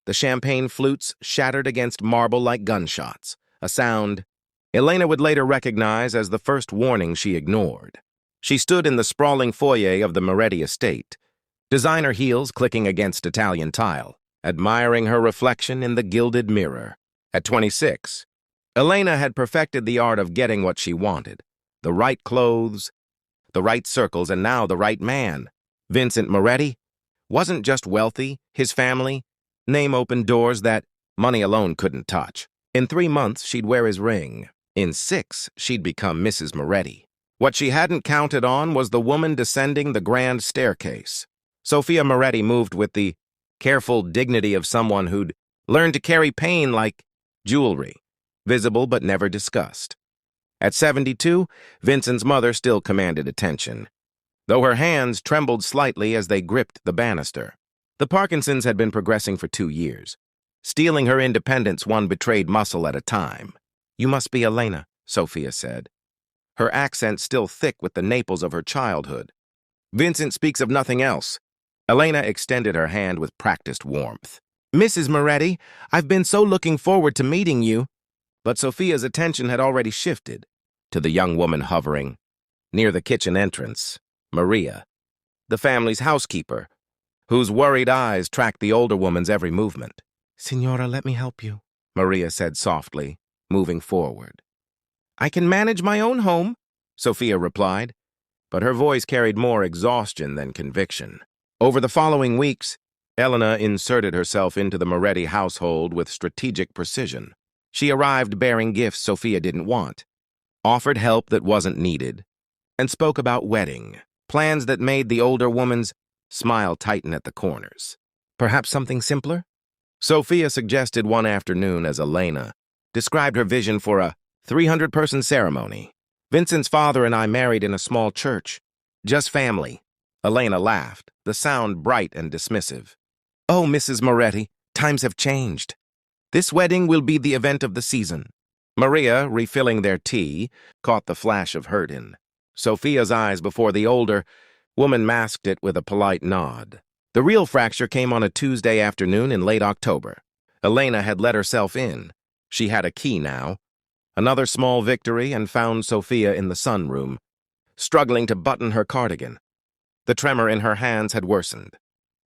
the champagne flutes shattered against marble like gunshots, a sound Elena would later recognize as the first warning she ignored. She stood in the sprawling foyer of the Moretti estate, designer heels clicking against Italian tile, admiring her reflection in the gilded mirror. At 26, Elena had perfected the art of getting what she wanted: the right clothes, the right circles, and now the right man. Vincent Moretti wasn't just wealthy, his family name opened doors that money alone couldn't touch. In 3 months, she'd wear his ring. In 6, she'd become Mrs. Moretti. What she hadn't counted on was the woman descending the grand staircase. Sophia Moretti moved with the careful dignity of someone who'd learned to carry pain like jewelry, visible but never discussed. At 72, Vincent's mother still commanded attention, though her hands trembled slightly as they gripped the banister. The Parkinsons had been progressing for 2 years, stealing her independence one betrayed muscle at a time. "You must be Elena," Sophia said, her accent still thick with the Naples of her childhood. "Vincent speaks of nothing else." Elena extended her hand with practiced warmth. "Mrs. Moretti, I've been so looking forward to meeting you." But Sophia's attention had already shifted to the young woman hovering near the kitchen entrance, Maria, the family's housekeeper, whose worried eyes tracked the older woman's every movement. "Signora, let me help you," Maria said softly, moving forward. "I can manage my own home," Sophia replied, but her voice carried more exhaustion than conviction. Over the following weeks, Elena inserted herself into the Moretti household with strategic precision. She arrived bearing gifts Sophia didn't want, offered help that wasn't needed, and spoke about wedding, plans that made the older woman's smile tighten at the corners. "Perhaps something simpler?" Sophia suggested one afternoon as Elena described her vision for a 300-person ceremony. "Vincent's father and I married in a small church. Just family." Elena laughed, the sound bright and dismissive. "Oh, Mrs. Moretti, times have changed. This wedding will be the event of the season." Maria, refilling their tea, caught the flash of hurt in Sophia's eyes before the older woman masked it with a polite nod. The real fracture came on a Tuesday afternoon in late October. Elena had let herself in. She had a key now. Another small victory, and found Sophia in the sunroom, struggling to button her cardigan. The tremor in her hands had worsened,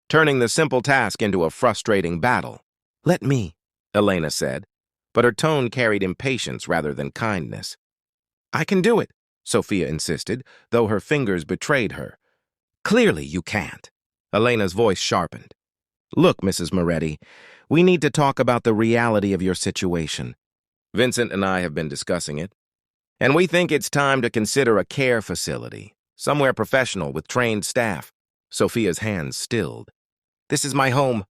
turning the simple task into a frustrating battle. "Let me," Elena said, but her tone carried impatience rather than kindness. "I can do it," Sophia insisted, though her fingers betrayed her. "Clearly you can't." Elena's voice sharpened. "Look, Mrs. Moretti, we need to talk about the reality of your situation. Vincent and I have been discussing it, and we think it's time to consider a care facility, somewhere professional with trained staff." Sophia's hands stilled. "This is my home.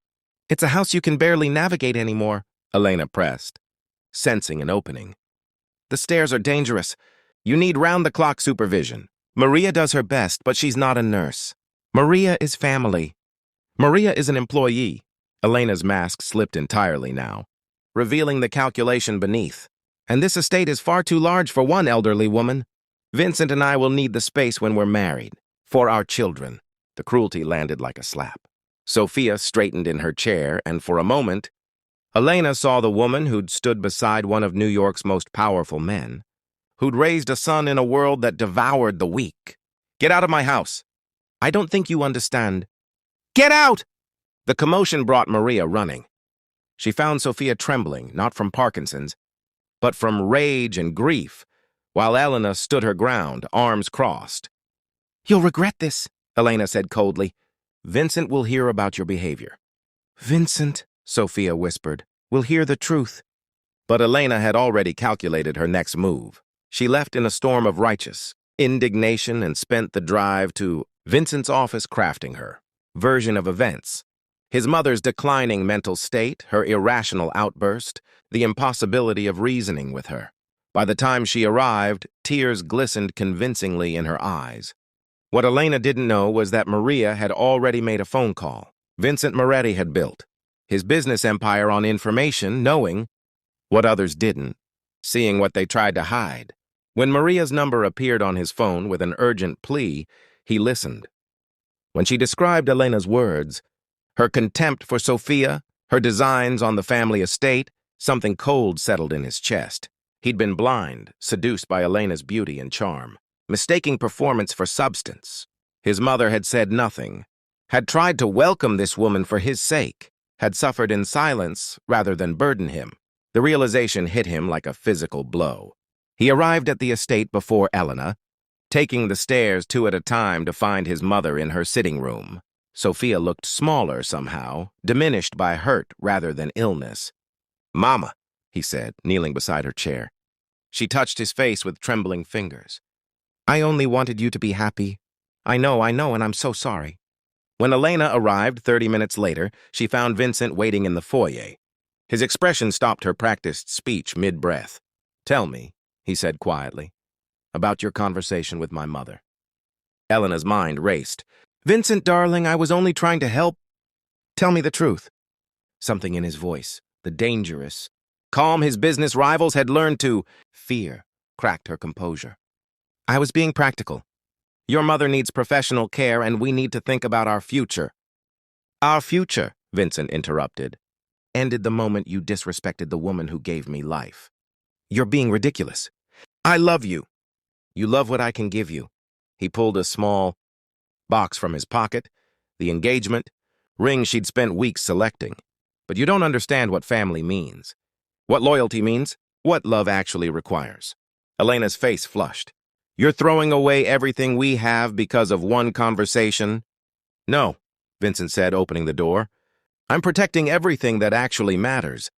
It's a house you can barely navigate anymore," Elena pressed, sensing an opening. "The stairs are dangerous. You need round-the-clock supervision. Maria does her best, but she's not a nurse. Maria is family. Maria is an employee." Elena's mask slipped entirely now, revealing the calculation beneath. "And this estate is far too large for one elderly woman. Vincent and I will need the space when we're married, for our children." The cruelty landed like a slap. Sophia straightened in her chair, and for a moment, Elena saw the woman who'd stood beside one of New York's most powerful men, who'd raised a son in a world that devoured the weak. "Get out of my house. I don't think you understand." "Get out!" The commotion brought Maria running. She found Sophia trembling, not from Parkinson's, but from rage and grief, while Elena stood her ground, arms crossed. "You'll regret this," Elena said coldly. "Vincent will hear about your behavior." "Vincent," Sophia whispered, "will hear the truth." But Elena had already calculated her next move. She left in a storm of righteous indignation and spent the drive to Vincent's office crafting her version of events. His mother's declining mental state, her irrational outburst, the impossibility of reasoning with her. By the time she arrived, tears glistened convincingly in her eyes. What Elena didn't know was that Maria had already made a phone call. Vincent Moretti had built his business empire on information, knowing what others didn't, seeing what they tried to hide. When Maria's number appeared on his phone with an urgent plea, he listened. When she described Elena's words, her contempt for Sophia, Her designs on the family estate, something cold settled in his chest. He'd been blind, seduced by Elena's beauty and charm, mistaking performance for substance. His mother had said nothing, had tried to welcome this woman for his sake, had suffered in silence rather than burden him. The realization hit him like a physical blow. He arrived at the estate before Elena, taking the stairs 2 at a time to find his mother in her sitting room. Sophia looked smaller somehow, diminished by hurt rather than illness. "Mama," he said, kneeling beside her chair. She touched his face with trembling fingers. "I only wanted you to be happy. I know, and I'm so sorry." When Elena arrived 30 minutes later, she found Vincent waiting in the foyer. His expression stopped her practiced speech mid-breath. "Tell me," he said quietly, "about your conversation with my mother." Elena's mind raced. "Vincent, darling, I was only trying to help. Tell me the truth." Something in his voice, the dangerous, calm his business rivals had learned to fear, cracked her composure. "I was being practical. Your mother needs professional care, and we need to think about our future." "Our future," Vincent interrupted, "ended the moment you disrespected the woman who gave me life. You're being ridiculous. I love you. You love what I can give you." He pulled a small box from his pocket, the engagement ring she'd spent weeks selecting. "But you don't understand what family means, what loyalty means, what love actually requires." Elena's face flushed. "You're throwing away everything we have because of one conversation?" "No," Vincent said, opening the door. "I'm protecting everything that actually matters.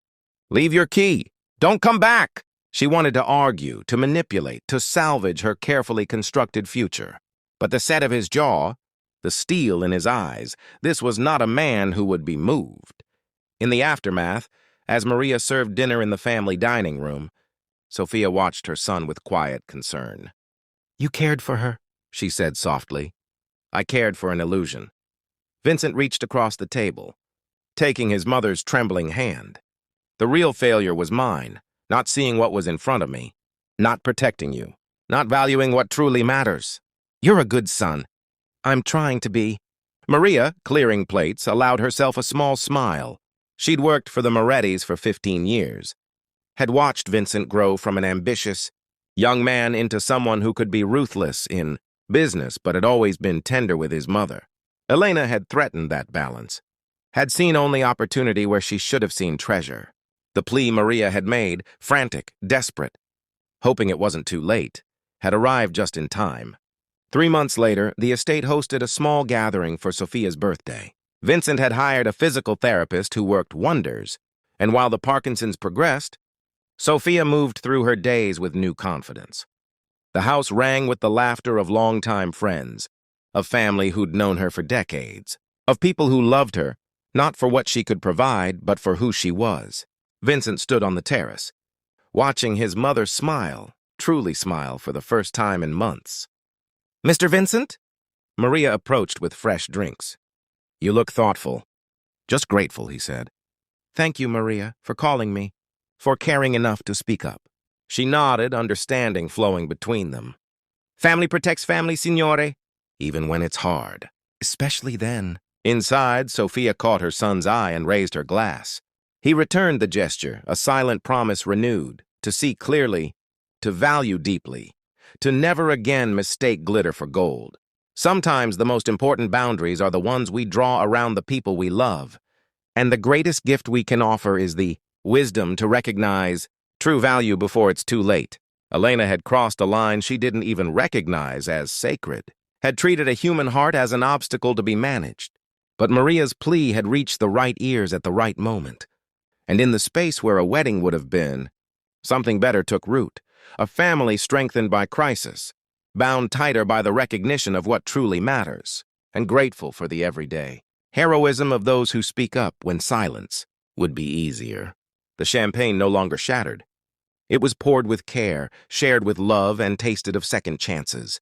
Leave your key. Don't come back." She wanted to argue, to manipulate, to salvage her carefully constructed future. But the set of his jaw, the steel in his eyes, this was not a man who would be moved. In the aftermath, as Maria served dinner in the family dining room, Sophia watched her son with quiet concern. "You cared for her," she said softly. "I cared for an illusion." Vincent reached across the table, taking his mother's trembling hand. "The real failure was mine, not seeing what was in front of me, not protecting you, not valuing what truly matters. You're a good son." "I'm trying to be." Maria, clearing plates, allowed herself a small smile. She'd worked for the Morettis for 15 years, had watched Vincent grow from an ambitious young man into someone who could be ruthless in business but had always been tender with his mother. Elena had threatened that balance, had seen only opportunity where she should have seen treasure. The plea Maria had made, frantic, desperate, hoping it wasn't too late, had arrived just in time. 3 months later, the estate hosted a small gathering for Sophia's birthday. Vincent had hired a physical therapist who worked wonders, and while the Parkinsons progressed, Sophia moved through her days with new confidence. The house rang with the laughter of longtime friends, of family who'd known her for decades, of people who loved her, not for what she could provide, but for who she was. Vincent stood on the terrace, watching his mother smile, truly smile for the first time in months. "Mr. Vincent?" Maria approached with fresh drinks. "You look thoughtful." "Just grateful," he said. "Thank you, Maria, for calling me, for caring enough to speak up." She nodded, understanding flowing between them. "Family protects family, signore, even when it's hard. Especially then." Inside, Sophia caught her son's eye and raised her glass. He returned the gesture, a silent promise renewed, to see clearly, to value deeply, to never again mistake glitter for gold. Sometimes the most important boundaries are the ones we draw around the people we love, and the greatest gift we can offer is the wisdom to recognize true value before it's too late. Elena had crossed a line she didn't even recognize as sacred, had treated a human heart as an obstacle to be managed. But Maria's plea had reached the right ears at the right moment. And in the space where a wedding would have been, something better took root, a family strengthened by crisis, bound tighter by the recognition of what truly matters, and grateful for the everyday heroism of those who speak up when silence would be easier. The champagne no longer shattered. It was poured with care, shared with love, and tasted of second chances.